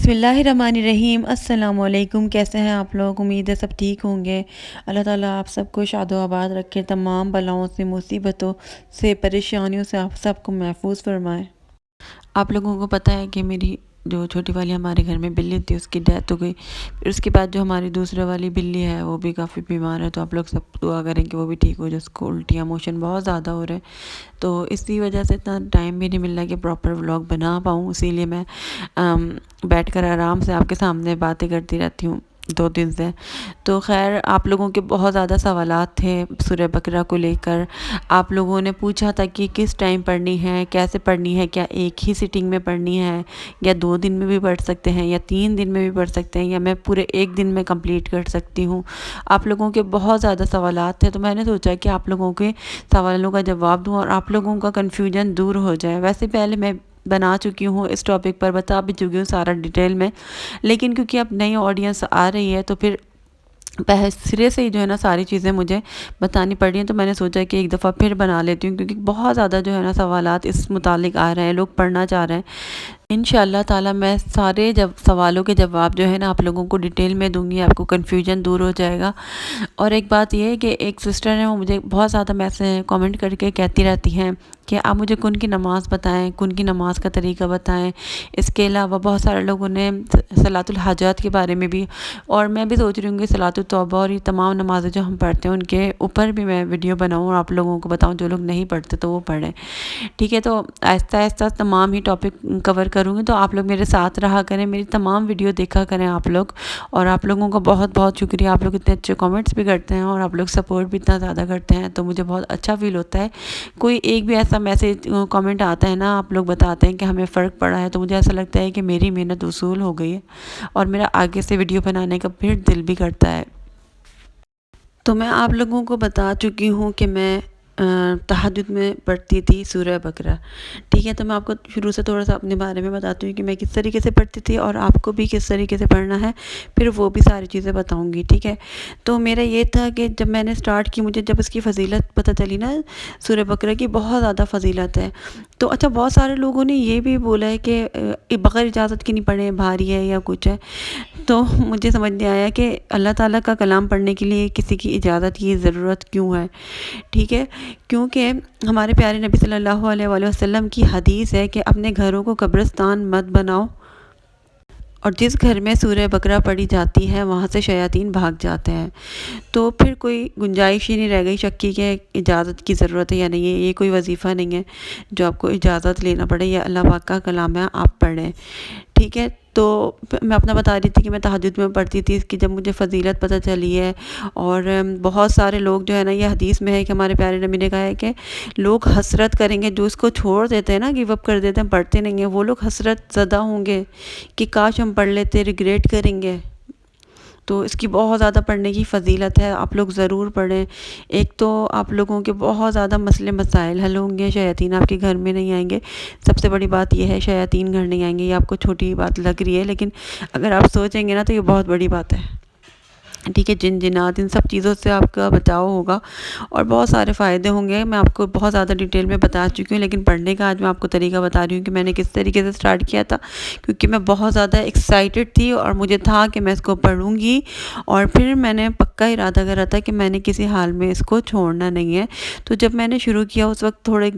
بسم اللہ الرحمن الرحیم۔ السلام علیکم، کیسے ہیں آپ لوگ؟ امید ہے سب ٹھیک ہوں گے۔ اللہ تعالیٰ آپ سب کو شاد و آباد رکھے، تمام بلاؤں سے، مصیبتوں سے، پریشانیوں سے آپ سب کو محفوظ فرمائے۔ آپ لوگوں کو پتہ ہے کہ میری جو چھوٹی والی ہمارے گھر میں بلی تھی اس کی ڈیتھ ہو گئی۔ پھر اس کے بعد جو ہماری دوسرے والی بلی ہے وہ بھی کافی بیمار ہے، تو آپ لوگ سب دعا کریں کہ وہ بھی ٹھیک ہو جائے۔ اس کو الٹیاں موشن بہت زیادہ ہو رہے ہیں، تو اسی وجہ سے اتنا ٹائم بھی نہیں مل رہا کہ پراپر ولاگ بنا پاؤں، اسی لیے میں بیٹھ کر آرام سے آپ کے سامنے باتیں کرتی رہتی ہوں 2 دن سے۔ تو خیر، آپ لوگوں کے بہت زیادہ سوالات تھے سورہ بقرہ کو لے کر۔ آپ لوگوں نے پوچھا تھا کہ کس ٹائم پڑھنی ہے، کیسے پڑھنی ہے، کیا ایک ہی سٹنگ میں پڑھنی ہے یا 2 دن میں بھی پڑھ سکتے ہیں یا 3 دن میں بھی پڑھ سکتے ہیں یا میں پورے 1 دن میں کمپلیٹ کر سکتی ہوں۔ آپ لوگوں کے بہت زیادہ سوالات تھے، تو میں نے سوچا کہ آپ لوگوں کے سوالوں کا جواب دوں اور آپ لوگوں کا کنفیوژن دور ہو جائے۔ ویسے پہلے میں بنا چکی ہوں اس ٹاپک پر، بتا بھی چکی ہوں سارا ڈیٹیل میں، لیکن کیونکہ اب نئی آڈینس آ رہی ہے تو پھر سرے سے ہی جو ہے نا ساری چیزیں مجھے بتانی پڑ رہی ہیں، تو میں نے سوچا کہ ایک دفعہ پھر بنا لیتی ہوں، کیونکہ بہت زیادہ جو ہے نا سوالات اس متعلق آ رہے ہیں، لوگ پڑھنا چاہ رہے ہیں۔ انشاءاللہ تعالی میں سارے سوالوں کے جواب جو ہے نا آپ لوگوں کو ڈیٹیل میں دوں گی، آپ کو کنفیوژن دور ہو جائے گا۔ اور ایک بات یہ ہے کہ ایک سسٹر ہیں، وہ مجھے بہت زیادہ میسج کامنٹ کر کے کہتی رہتی ہیں کہ آپ مجھے کن کی نماز بتائیں، کن کی نماز کا طریقہ بتائیں۔ اس کے علاوہ بہت سارے لوگوں نے صلاۃ الحاجات کے بارے میں بھی، اور میں بھی سوچ رہی ہوں کہ صلاۃ التوبہ اور یہ تمام نمازیں جو ہم پڑھتے ہیں ان کے اوپر بھی میں ویڈیو بناؤں اور آپ لوگوں کو بتاؤں، جو لوگ نہیں پڑھتے تو وہ پڑھیں، ٹھیک ہے؟ تو آہستہ آہستہ تمام ہی ٹاپک کور کروں گی، تو آپ لوگ میرے ساتھ رہا کریں، میری تمام ویڈیو دیکھا کریں آپ لوگ۔ اور آپ لوگوں کا بہت بہت شکریہ، آپ لوگ اتنے اچھے کامنٹس بھی کرتے ہیں اور آپ لوگ سپورٹ بھی اتنا زیادہ کرتے ہیں، تو مجھے بہت اچھا فیل ہوتا ہے۔ کوئی ایک بھی ایسا میسج کامنٹ آتا ہے نا، آپ لوگ بتاتے ہیں کہ ہمیں فرق پڑا ہے، تو مجھے ایسا لگتا ہے کہ میری محنت وصول ہو گئی ہے اور میرا آگے سے ویڈیو بنانے کا پھر دل بھی کرتا ہے۔ تو میں آپ لوگوں کو بتا چکی ہوں کہ میں تہجد میں پڑھتی تھی سورہ بقرہ، ٹھیک ہے؟ تو میں آپ کو شروع سے تھوڑا سا اپنے بارے میں بتاتی ہوں کہ میں کس طریقے سے پڑھتی تھی اور آپ کو بھی کس طریقے سے پڑھنا ہے، پھر وہ بھی ساری چیزیں بتاؤں گی، ٹھیک ہے؟ تو میرا یہ تھا کہ جب میں نے سٹارٹ کی، مجھے جب اس کی فضیلت پتہ چلی نا، سورہ بقرہ کی بہت زیادہ فضیلت ہے، تو اچھا بہت سارے لوگوں نے یہ بھی بولا ہے کہ بغیر اجازت کی نہیں پڑھیں، بھاری ہے یا کچھ ہے، تو مجھے سمجھ نہیں آیا کہ اللہ تعالیٰ کا کلام پڑھنے کے لیے کسی کی اجازت کی ضرورت کیوں ہے، ٹھیک ہے؟ کیونکہ ہمارے پیارے نبی صلی اللہ علیہ وآلہ وسلم کی حدیث ہے کہ اپنے گھروں کو قبرستان مت بناؤ، اور جس گھر میں سورہ بقرہ پڑھی جاتی ہے وہاں سے شیاطین بھاگ جاتے ہیں۔ تو پھر کوئی گنجائش ہی نہیں رہ گئی شک کی کہ اجازت کی ضرورت ہے یا نہیں ہے، یہ کوئی وظیفہ نہیں ہے جو آپ کو اجازت لینا پڑے، یا اللہ پاک کا کلام ہے آپ پڑھیں، ٹھیک ہے؟ تو میں اپنا بتا رہی تھی کہ میں تہجد میں پڑھتی تھی، اس کی جب مجھے فضیلت پتہ چلی ہے، اور بہت سارے لوگ جو ہے نا، یہ حدیث میں ہے کہ ہمارے پیارے نبی نے کہا ہے کہ لوگ حسرت کریں گے، جو اس کو چھوڑ دیتے ہیں نا، گیو اپ کر دیتے ہیں، پڑھتے نہیں ہیں، وہ لوگ حسرت زدہ ہوں گے کہ کاش ہم پڑھ لیتے، ریگریٹ کریں گے۔ تو اس کی بہت زیادہ پڑھنے کی فضیلت ہے، آپ لوگ ضرور پڑھیں۔ ایک تو آپ لوگوں کے بہت زیادہ مسئلے مسائل حل ہوں گے، شیاطین آپ کے گھر میں نہیں آئیں گے۔ سب سے بڑی بات یہ ہے، شیاطین گھر نہیں آئیں گے، یہ آپ کو چھوٹی بات لگ رہی ہے، لیکن اگر آپ سوچیں گے نا تو یہ بہت بڑی بات ہے، ٹھیک ہے؟ جن جنات ان سب چیزوں سے آپ کا بچاؤ ہوگا اور بہت سارے فائدے ہوں گے۔ میں آپ کو بہت زیادہ ڈیٹیل میں بتا چکی ہوں، لیکن پڑھنے کا آج میں آپ کو طریقہ بتا رہی ہوں کہ میں نے کس طریقے سے سٹارٹ کیا تھا، کیونکہ میں بہت زیادہ ایکسائٹڈ تھی اور مجھے تھا کہ میں اس کو پڑھوں گی، اور پھر میں نے پکا ارادہ کرا تھا کہ میں نے کسی حال میں اس کو چھوڑنا نہیں ہے۔ تو جب میں نے شروع کیا اس وقت تھوڑے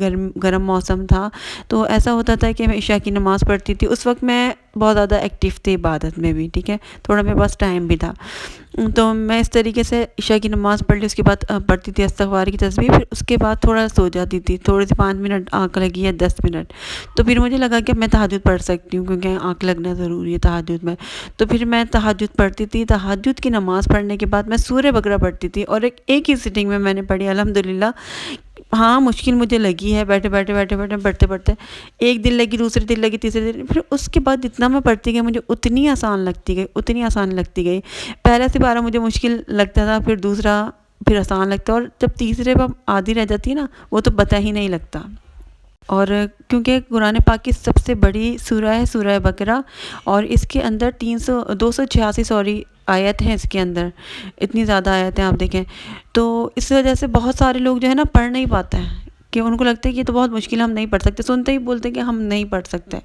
گرم موسم تھا، تو ایسا ہوتا تھا کہ میں عشاء کی نماز پڑھتی تھی، اس وقت میں بہت زیادہ ایکٹیو تھی عبادت میں بھی، ٹھیک ہے؟ تھوڑا میرے پاس ٹائم بھی تھا، تو میں اس طریقے سے عشاء کی نماز پڑھ لی، اس کے بعد پڑھتی تھی استغفار کی تسبیح، پھر اس کے بعد تھوڑا سو جاتی تھی، تھوڑی سی 5 منٹ آنکھ لگی ہے 10 منٹ، تو پھر مجھے لگا کہ میں تہجد پڑھ سکتی ہوں، کیونکہ آنکھ لگنا ضروری ہے تہجد میں، تو پھر میں تہجد پڑھتی تھی۔ تہجد کی نماز پڑھنے کے بعد میں سورہ بقرہ پڑھتی تھی، اور ایک ہی سٹنگ میں نے پڑھی الحمدللہ۔ ہاں مشکل مجھے لگی ہے، بیٹھے پڑھتے پڑھتے، ایک دن لگی، دوسرے دن لگی، تیسرے دن، پھر اس کے بعد جتنا میں پڑھتی گئی مجھے اتنی آسان لگتی گئی۔ پہلا سپارہ مجھے مشکل لگتا تھا، پھر دوسرا، پھر آسان لگتا، اور جب تیسرے پر آدھی رہ جاتی ہے نا، وہ تو پتہ ہی نہیں لگتا۔ اور کیونکہ قرآن پاک کی سب سے بڑی سورہ ہے سورہ بقرہ، اور اس کے اندر 286 آیت ہیں، اس کے اندر اتنی زیادہ آیت ہیں، آپ دیکھیں، تو اس وجہ سے بہت سارے لوگ جو ہے نا پڑھ نہیں پاتے ہیں کہ ان کو لگتا ہے کہ یہ تو بہت مشکل ہے، ہم نہیں پڑھ سکتے، سنتے ہی بولتے ہیں کہ ہم نہیں پڑھ سکتے۔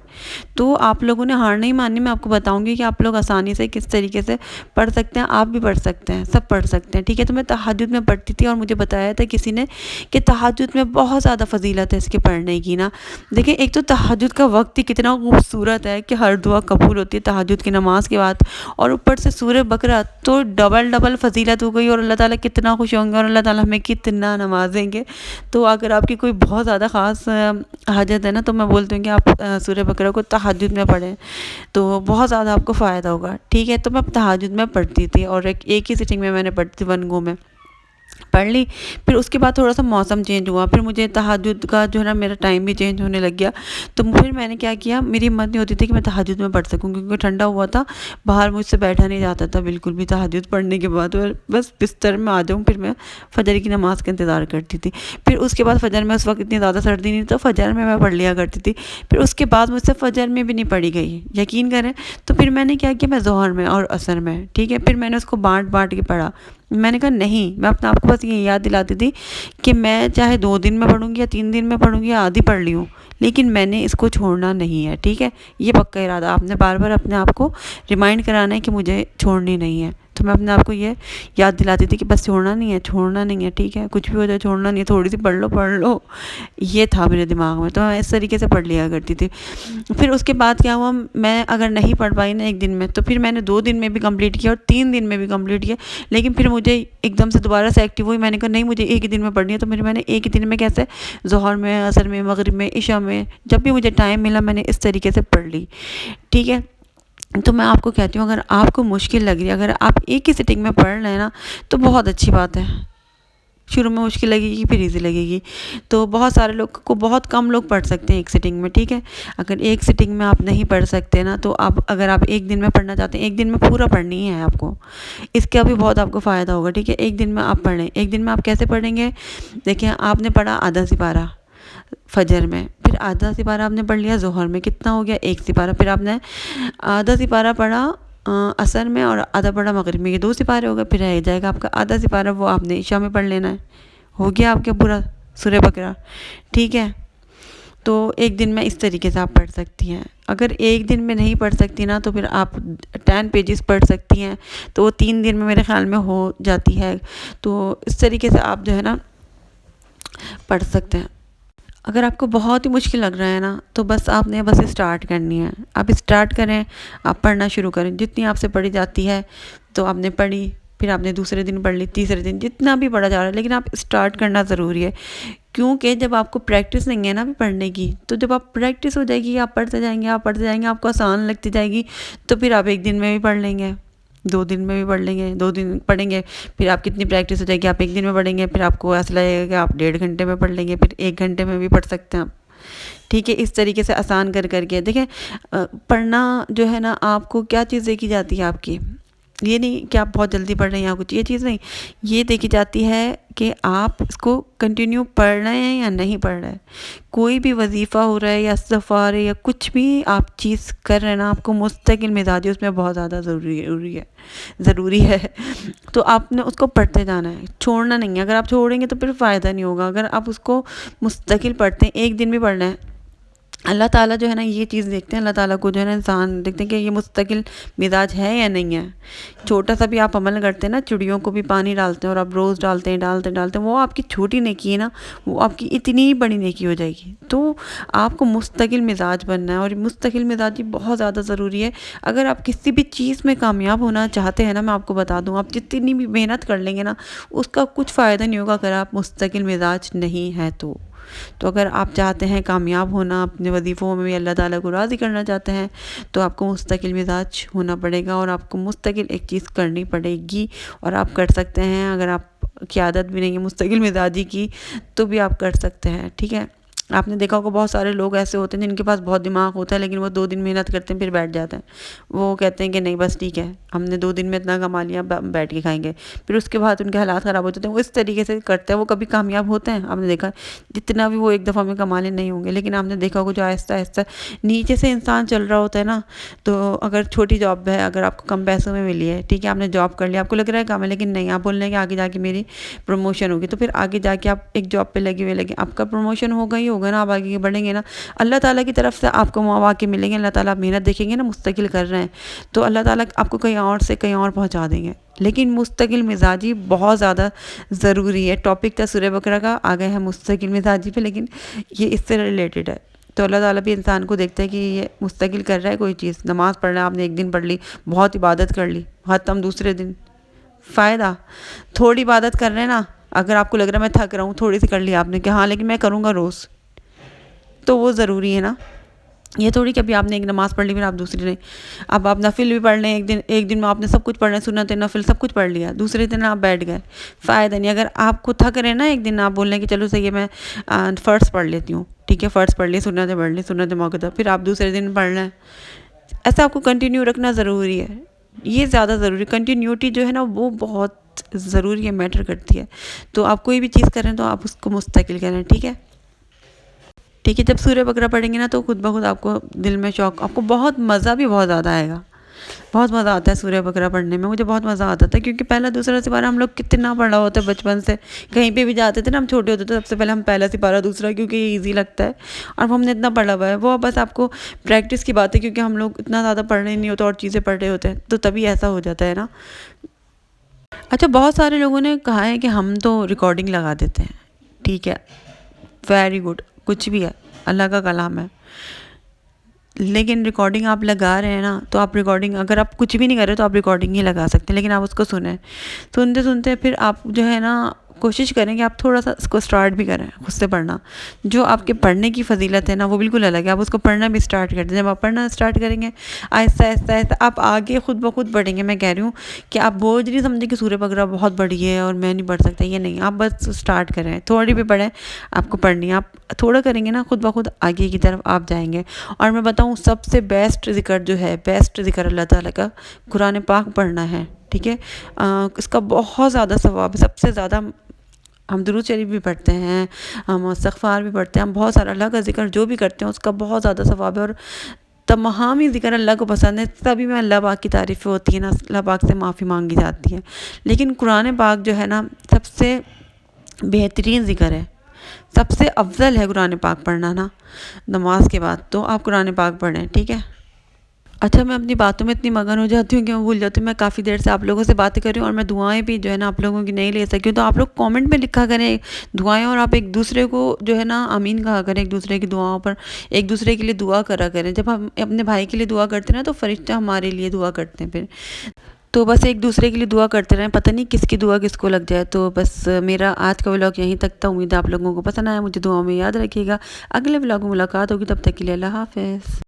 تو آپ لوگوں نے ہار نہیں ماننی، میں آپ کو بتاؤں گی کہ آپ لوگ آسانی سے کس طریقے سے پڑھ سکتے ہیں، آپ بھی پڑھ سکتے ہیں، سب پڑھ سکتے ہیں، ٹھیک ہے۔ تو میں تہجد میں پڑھتی تھی اور مجھے بتایا تھا کسی نے کہ تہجد میں بہت زیادہ فضیلت ہے اس کے پڑھنے کی نا۔ دیکھیں ایک تو تہجد کا وقت ہی کتنا خوبصورت ہے کہ ہر دعا قبول ہوتی ہے تہجد کی نماز کے بعد، اور اوپر سے سورہ بقرہ تو ڈبل فضیلت ہو گئی، اور اللہ تعالیٰ کتنا خوش ہوں گے اور اللہ تعالیٰ ہمیں کتنا نوازیں گے۔ تو اگر آپ کی کوئی بہت زیادہ خاص حاجت ہے نا تو میں بولتی ہوں کہ آپ سورہ بقرہ کو تہجد میں پڑھیں، تو بہت زیادہ آپ کو فائدہ ہوگا، ٹھیک ہے۔ تو میں تہجد میں پڑھتی تھی اور ایک ہی سٹنگ میں نے پڑھتی تھی، ون گو میں پڑھ لی۔ پھر اس کے بعد تھوڑا سا موسم چینج ہوا، پھر مجھے تہجد کا جو ہے نا میرا ٹائم بھی چینج ہونے لگ گیا، تو پھر میں نے کیا کیا، میری ہمت نہیں ہوتی تھی کہ میں تہجد میں پڑھ سکوں کیونکہ ٹھنڈا ہوا تھا، باہر مجھ سے بیٹھا نہیں جاتا تھا بالکل بھی تہجد پڑھنے کے بعد، بس بستر میں آ جاؤں پھر میں فجر کی نماز کا انتظار کرتی تھی۔ پھر اس کے بعد فجر میں اس وقت اتنی زیادہ سردی نہیں تو فجر میں پڑھ لیا کرتی تھی، پھر اس کے بعد مجھ سے فجر میں بھی نہیں پڑھی گئی، یقین کریں۔ تو پھر میں نے کیا کیا، میں ظہر میں اور عصر میں، ٹھیک ہے، پھر میں نے اس کو بانٹ کے پڑھا۔ میں نے کہا نہیں، میں اپنے آپ کو بس یہ یاد دلاتی تھی کہ میں چاہے 2 دن میں پڑھوں گی یا 3 دن میں پڑھوں گی یا آدھی پڑھ لی ہوں، لیکن میں نے اس کو چھوڑنا نہیں ہے، ٹھیک ہے۔ یہ پکا ارادہ آپ نے بار بار اپنے آپ کو ریمائنڈ کرانا ہے کہ مجھے چھوڑنی نہیں ہے۔ تو میں اپنے آپ کو یہ یاد دلاتی تھی کہ بس چھوڑنا نہیں ہے، ٹھیک ہے، کچھ بھی ہو جائے چھوڑنا نہیں ہے، تھوڑی سی پڑھ لو، یہ تھا میرے دماغ میں، تو میں اس طریقے سے پڑھ لیا کرتی تھی۔ پھر اس کے بعد کیا ہوا، میں اگر نہیں پڑھ پائی نا ایک دن میں تو پھر میں نے 2 دن میں بھی کمپلیٹ کیا اور 3 دن میں بھی کمپلیٹ کیا، لیکن پھر مجھے ایک دم سے دوبارہ سے ایکٹیو ہوئی، میں نے کہا نہیں مجھے ایک ہی دن میں پڑھنی ہے، تو میں نے ایک ہی دن میں کیسے، ظہر میں، عصر میں، مغرب میں، عشاء میں، جب بھی مجھے ٹائم ملا میں نے اس طریقے سے پڑھ لی، ٹھیک ہے۔ تو میں آپ کو کہتی ہوں اگر آپ کو مشکل لگ رہی ہے، اگر آپ ایک ہی سٹنگ میں پڑھ لیں نا تو بہت اچھی بات ہے، شروع میں مشکل لگے گی پھر ایزی لگے گی، تو بہت سارے لوگ کو، بہت کم لوگ پڑھ سکتے ہیں ایک سٹنگ میں، ٹھیک ہے۔ اگر ایک سٹنگ میں آپ نہیں پڑھ سکتے نا تو اگر آپ ایک دن میں پڑھنا چاہتے ہیں، ایک دن میں پورا پڑھنی ہے آپ کو، اس کا بھی بہت آپ کو فائدہ ہوگا، ٹھیک ہے۔ ایک دن میں آپ پڑھ لیں، ایک دن میں آپ کیسے پڑھیں گے، دیکھیں آپ نے پڑھا آدھا سپارہ فجر میں، پھر آدھا سپارہ آپ نے پڑھ لیا ظہر میں، کتنا ہو گیا 1 سپارہ، پھر آپ نے آدھا سپارہ پڑھا عصر میں اور آدھا پڑھا مغرب میں، یہ 2 سپارے ہو گئے، پھر رہ جائے گا آپ کا آدھا سپارہ، وہ آپ نے عشاء میں پڑھ لینا ہے، ہو گیا آپ کا پورا سورہ بقرہ، ٹھیک ہے۔ تو ایک دن میں اس طریقے سے آپ پڑھ سکتی ہیں۔ اگر ایک دن میں نہیں پڑھ سکتی نا تو پھر آپ 10 پیجز پڑھ سکتی ہیں، تو وہ 3 دن میں میرے خیال میں ہو جاتی ہے، تو اس طریقے سے آپ جو ہے نا پڑھ سکتے ہیں۔ اگر آپ کو بہت ہی مشکل لگ رہا ہے نا تو بس آپ نے بس اسٹارٹ کرنی ہے، آپ اسٹارٹ کریں، آپ پڑھنا شروع کریں، جتنی آپ سے پڑھی جاتی ہے تو آپ نے پڑھی، پھر آپ نے دوسرے دن پڑھ لی، تیسرے دن، جتنا بھی پڑھا جا رہا ہے، لیکن آپ اسٹارٹ کرنا ضروری ہے، کیونکہ جب آپ کو پریکٹس نہیں ہے نا پڑھنے کی، تو جب آپ پریکٹس ہو جائے گی، آپ پڑھتے جائیں گے، آپ کو آسان لگتی جائے گی، تو پھر آپ ایک دن میں بھی پڑھ لیں گے، 2 دن میں بھی پڑھ لیں گے، 2 دن پڑھیں گے، پھر آپ کتنی پریکٹس ہو جائے گی، آپ ایک دن میں پڑھیں گے، پھر آپ کو ایسا لگے گا کہ آپ 1.5 گھنٹے میں پڑھ لیں گے، پھر 1 گھنٹے میں بھی پڑھ سکتے ہیں آپ، ٹھیک ہے۔ اس طریقے سے آسان کر کے دیکھیں، پڑھنا جو ہے نا آپ کو کیا چیز دیکھی جاتی ہے آپ کی، یہ نہیں کہ آپ بہت جلدی پڑھ رہے ہیں یا کچھ، یہ چیز نہیں، یہ دیکھی جاتی ہے کہ آپ اس کو کنٹینیو پڑھ رہے ہیں یا نہیں پڑھ رہے ہیں۔ کوئی بھی وظیفہ ہو رہا ہے یا استغفار ہے یا کچھ بھی آپ چیز کر رہے ہیں نا، آپ کو مستقل مزاجی اس میں بہت زیادہ ضروری ہے، تو آپ نے اس کو پڑھتے جانا ہے، چھوڑنا نہیں ہے۔ اگر آپ چھوڑیں گے تو پھر فائدہ نہیں ہوگا، اگر آپ اس کو مستقل پڑھتے ہیں، ایک دن بھی پڑھ رہے ہیں، اللہ تعالیٰ جو ہے نا یہ چیز دیکھتے ہیں، اللہ تعالیٰ کو جو ہے نا انسان دیکھتے ہیں کہ یہ مستقل مزاج ہے یا نہیں ہے۔ چھوٹا سا بھی آپ عمل کرتے ہیں نا، چڑیوں کو بھی پانی ڈالتے ہیں اور آپ روز ڈالتے ہیں، وہ آپ کی چھوٹی نیکی ہے نا، وہ آپ کی اتنی بڑی نیکی ہو جائے گی۔ تو آپ کو مستقل مزاج بننا ہے، اور مستقل مزاجی بہت زیادہ ضروری ہے۔ اگر آپ کسی بھی چیز میں کامیاب ہونا چاہتے ہیں نا، میں آپ کو بتا دوں، آپ جتنی بھی محنت کر لیں گے نا اس کا کچھ فائدہ نہیں ہوگا اگر آپ مستقل مزاج نہیں ہے تو اگر آپ چاہتے ہیں کامیاب ہونا، اپنے وظیفوں میں بھی اللہ تعالیٰ کو راضی کرنا چاہتے ہیں، تو آپ کو مستقل مزاج ہونا پڑے گا، اور آپ کو مستقل ایک چیز کرنی پڑے گی، اور آپ کر سکتے ہیں۔ اگر آپ کی عادت بھی نہیں ہے مستقل مزاجی کی تو بھی آپ کر سکتے ہیں، ٹھیک ہے۔ آپ نے دیکھا ہوگا بہت سارے لوگ ایسے ہوتے ہیں جن کے پاس بہت دماغ ہوتا ہے، لیکن وہ 2 دن محنت کرتے ہیں پھر بیٹھ جاتے ہیں۔ وہ کہتے ہیں کہ نہیں بس ٹھیک ہے، ہم نے 2 دن میں اتنا کما لیا، بیٹھ کے کھائیں گے، پھر اس کے بعد ان کے حالات خراب ہو جاتے ہیں۔ وہ اس طریقے سے کرتے ہیں، وہ کبھی کامیاب ہوتے ہیں؟ آپ نے دیکھا جتنا بھی وہ ایک دفعہ میں کما لیں نہیں ہوں گے، لیکن آپ نے دیکھا ہوگا جو آہستہ آہستہ نیچے سے انسان چل رہا ہوتا ہے نا، تو اگر چھوٹی جاب ہے، اگر آپ کو کم پیسوں میں ملی ہے، ٹھیک ہے، آپ نے جاب کر لیا، آپ کو لگ رہا ہے کام ہے، لیکن نہیں، آپ بول رہے ہیں کہ آگے جا کے میری پروموشن ہوگی، تو پھر آگے جا کے آپ ایک جاب پہ لگے ہوئے آپ کا پروموشن ہوگا ہی ہوگا نا، آپ آگے بڑھیں گے نا، اللہ تعالیٰ کی طرف سے آپ کو مواقع ملیں گے، اللہ تعالیٰ آپ محنت دیکھیں گے نا، مستقل کر رہے ہیں، تو اللہ تعالیٰ آپ کو کہیں اور سے کہیں اور پہنچا دیں گے۔ لیکن مستقل مزاجی بہت زیادہ ضروری ہے۔ ٹاپک تھا سورہ بقرہ کا، آ گئے ہیں مستقل مزاجی پہ، لیکن یہ اس سے ریلیٹڈ ہے۔ تو اللہ تعالیٰ بھی انسان کو دیکھتا ہے کہ یہ مستقل کر رہا ہے کوئی چیز، نماز پڑھ رہا ہے، آپ نے ایک دن پڑھ لی، بہت عبادت کر لی، ختم، دوسرے دن فائدہ، تھوڑی عبادت کر رہے ہیں نا، اگر آپ کو لگ رہا ہے میں تھک رہا ہوں، تھوڑی سی کر لی آپ نے کہ ہاں لیکن میں کروں گا روز، تو وہ ضروری ہے نا۔ یہ تھوڑی کہ ابھی آپ نے ایک نماز پڑھ لی پھر آپ دوسری نہیں، اب آپ نفل بھی پڑھ لیں، ایک دن میں آپ نے سب کچھ پڑھ لیں، سنت نفل سب کچھ پڑھ لیا، دوسرے دن آپ بیٹھ گئے، فائدہ نہیں۔ اگر آپ کو تھک رہے نا ایک دن، آپ بول رہے ہیں کہ چلو صحیح ہے میں فرض پڑھ لیتی ہوں، ٹھیک ہے، فرض پڑھ لی، سنتیں پڑھ لی، سنت موقع، پھر آپ دوسرے دن پڑھ لیں، ایسا آپ کو کنٹینیو رکھنا ضروری ہے، یہ زیادہ ضروری، کنٹینیوٹی جو ہے نا وہ بہت ضروری ہے، میٹر کرتی ہے۔ تو آپ کوئی بھی چیز کریں تو آپ اس کو مستقل کریں، ٹھیک ہے، ٹھیک ہے۔ جب سورہ بقرہ پڑھیں گے نا تو خود بخود آپ کو دل میں شوق، آپ کو بہت مزہ بھی بہت زیادہ آئے گا، بہت مزہ آتا ہے سورہ بقرہ پڑھنے میں، مجھے بہت مزہ آتا تھا، کیونکہ پہلا دوسرا سپارہ ہم لوگ کتنا پڑھا ہوتا ہے بچپن سے، کہیں پہ بھی جاتے تھے نا، ہم چھوٹے ہوتے تھے سب سے پہلے ہم پہلا سپارہ دوسرا، کیونکہ یہ ایزی لگتا ہے اور ہم نے اتنا پڑھا ہوا ہے، وہ بس آپ کو پریکٹس کی بات ہے، کیونکہ ہم لوگ اتنا زیادہ پڑھ رہے نہیں ہوتے اور چیزیں پڑھ رہے ہوتے ہیں، تو تبھی ایسا ہو جاتا ہے نا۔ اچھا، بہت سارے لوگوں نے کہا ہے کہ ہم تو ریکارڈنگ لگا دیتے ہیں، ٹھیک ہے، ویری گڈ، کچھ بھی ہے، اللہ کا کلام ہے، لیکن ریکارڈنگ آپ لگا رہے ہیں نا، تو آپ ریکارڈنگ اگر آپ کچھ بھی نہیں کر رہے تو آپ ریکارڈنگ ہی لگا سکتے ہیں، لیکن آپ اس کو سنیں، سنتے سنتے پھر آپ جو ہے نا کوشش کریں کہ آپ تھوڑا سا اس کو سٹارٹ بھی کریں خود سے پڑھنا، جو آپ کے پڑھنے کی فضیلت ہے نا وہ بالکل الگ ہے، آپ اس کو پڑھنا بھی سٹارٹ کر دیں، جب آپ پڑھنا سٹارٹ کریں گے آہستہ آہستہ آہستہ آپ آگے خود بخود پڑھیں گے۔ میں کہہ رہی ہوں کہ آپ بوجھ نہیں سمجھیں کہ سورہ بقرہ بہت بڑی ہے اور میں نہیں پڑھ سکتا، یہ نہیں، آپ بس سٹارٹ کریں، تھوڑی بھی پڑھیں، آپ کو پڑھنی ہے، آپ تھوڑا کریں گے نا خود بخود آگے کی طرف آپ جائیں گے۔ اور میں بتاؤں سب سے بیسٹ ذکر جو ہے، بیسٹ ذکر اللہ تعالیٰ کا قرآن پاک پڑھنا ہے، ٹھیک ہے، اس کا بہت زیادہ ثواب ہے، سب سے زیادہ ہم درود شریف بھی پڑھتے ہیں، ہم استغفار بھی پڑھتے ہیں، ہم بہت سارا اللہ کا ذکر جو بھی کرتے ہیں اس کا بہت زیادہ ثواب ہے، اور تمام ہی ذکر اللہ کو پسند ہے، تبھی میں اللہ پاک کی تعریفیں ہوتی ہیں نا، اللہ پاک سے معافی مانگی جاتی ہے، لیکن قرآن پاک جو ہے نا سب سے بہترین ذکر ہے، سب سے افضل ہے قرآن پاک پڑھنا نا نماز کے بعد، تو آپ قرآن پاک پڑھیں، ٹھیک ہے۔ اچھا، میں اپنی باتوں میں اتنی مگن ہو جاتی ہوں کہ میں بھول جاتی ہوں، میں کافی دیر سے آپ لوگوں سے باتیں کر رہی ہوں اور میں دعائیں بھی جو ہے نا آپ لوگوں کی نہیں لے سکی ہوں، تو آپ لوگ کامنٹ میں لکھا کریں دعائیں، اور آپ ایک دوسرے کو جو ہے نا آمین کہا کریں، ایک دوسرے کی دعاؤں پر، ایک دوسرے کے لیے دعا کرا کریں، جب ہم اپنے بھائی کے لیے دعا کرتے ہیں نا تو فرشتہ ہمارے لیے دعا کرتے ہیں پھر، تو بس ایک دوسرے کے لیے دعا کرتے رہیں، پتہ نہیں کس کی دعا کس کو لگ جائے۔ تو بس میرا آج کا ولاگ یہیں تک تھا، امید ہے آپ لوگوں کو پسند آیا، مجھے دعاؤں میں یاد رکھیے گا، اگلے ولاگ میں ملاقات ہوگی، تب تک کے لیے اللہ حافظ۔